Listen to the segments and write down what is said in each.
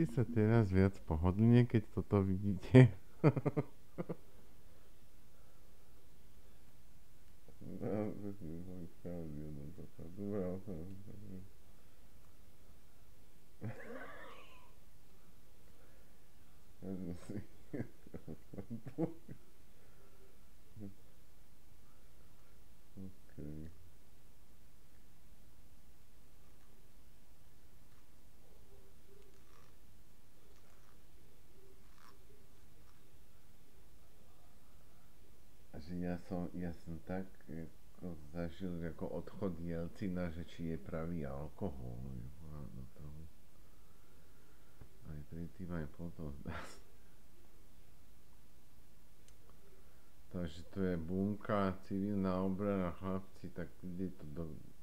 Cítite sa teraz viac pohodlne, keď toto vidíte? Že ja som tak ako zažil ako odchod Jelcina, že či je pravý alkohol. Do toho. Aj predtým, aj potom. Takže to je bunka, civilná obrana, chlapci, tak ide to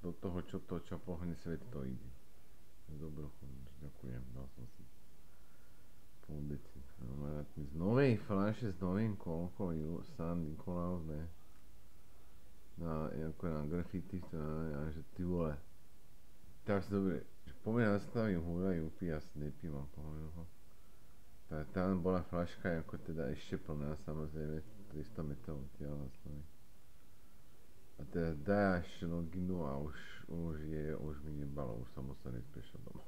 do toho, čo pohne svet, to ide. Dobrochod, ďakujem, dal som si pol deci. Z novej fľaše, z novým kolkou San Nikolaus, ne? Ako na graffiti, a že ty vole. Tak si dobre, že poďme nastavím húra júpi, ja si nepím alkohol. Tam bola fľaška ako teda ešte plná, samozrejme, 300 metrov odtiaľ na Slovy. A teda dáš loginu a už mi nebalo, už som musel ísť pešo domov.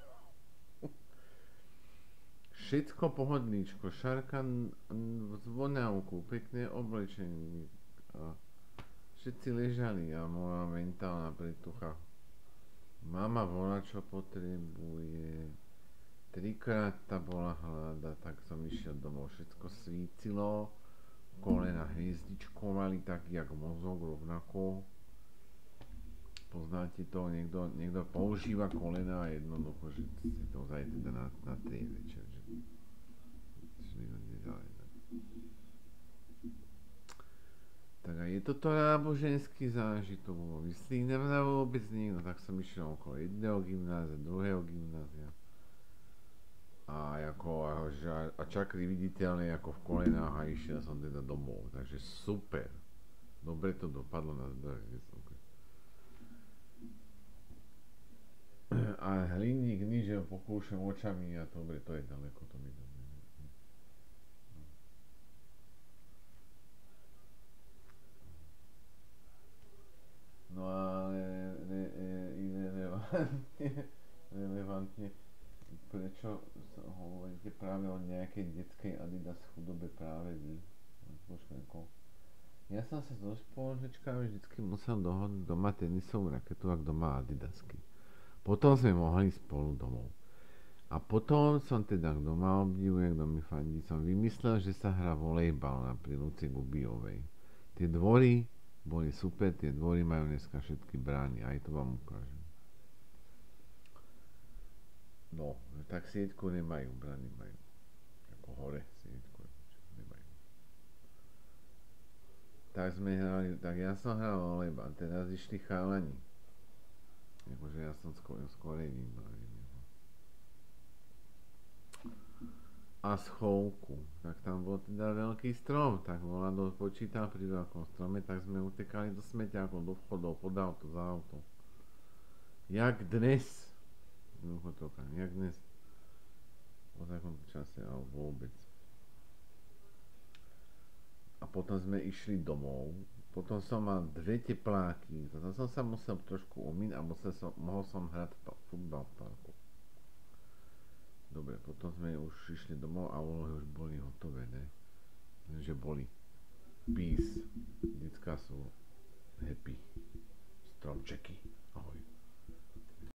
Všetko pohodlíčko, šarka z vonávku, pekné oblečenie. A všetci ležali a moja mentálna pretucha. Mama volá, čo potrebuje. Trikrát tá bola hlada, tak som išiel domov. Všetko svícilo, kolena hviezdičkovali, tak jak mozog rovnako. Poznáte to, niekto používa kolena a jednoducho, že si to zajde teda na 3 večer. Tak a je toto náboženský zážitok, myslí na vôbec nikto, tak som išiel okolo jedného gymnázia, druhého gymnázia. A čakry viditeľne ako v kolenách a išiel som teda domov, takže super. Dobre to dopadlo na zdravie. A hliník nič, že pokúšam očami a dobre, to je ďaleko, to mi dobre. No ale relevantne, prečo hovoríte práve o nejakej detskej Adidas chudobe práve vy? Ja som sa so spoločničkami vždycky musel dohodnúť doma tenisovú raketu, ak doma Adidasky. Potom sme mohli spolu domov. A potom som teda, kto ma obdivuje, kto mi fandí, som vymyslel, že sa hrá volejbal na pri Luci Gubijovej. Tie dvory boli super, tie dvory majú dneska všetky brány, aj to vám ukážem. No, tak sieťku nemajú, brány majú. Ako hore sieťku nemajú. Tak sme hrali, tak ja som hral volejbal, teraz išli chalani. Akože ja som skorej vybral. A schovku. Tak tam bol teda veľký strom, tak Volado počítal pri veľkom strome, tak sme utekali do smeťákov, do vchodov, pod auto, za auto. Jak dnes. Jak dnes. Po takom čase, ale vôbec. A potom sme išli domov. Potom som mal 2 tepláky. Potom som sa musel trošku umyť a mohol som hrať futbal v parku. Dobre, potom sme už išli domov a úlohy už boli hotové, ne? Že boli. Peace. Detská sú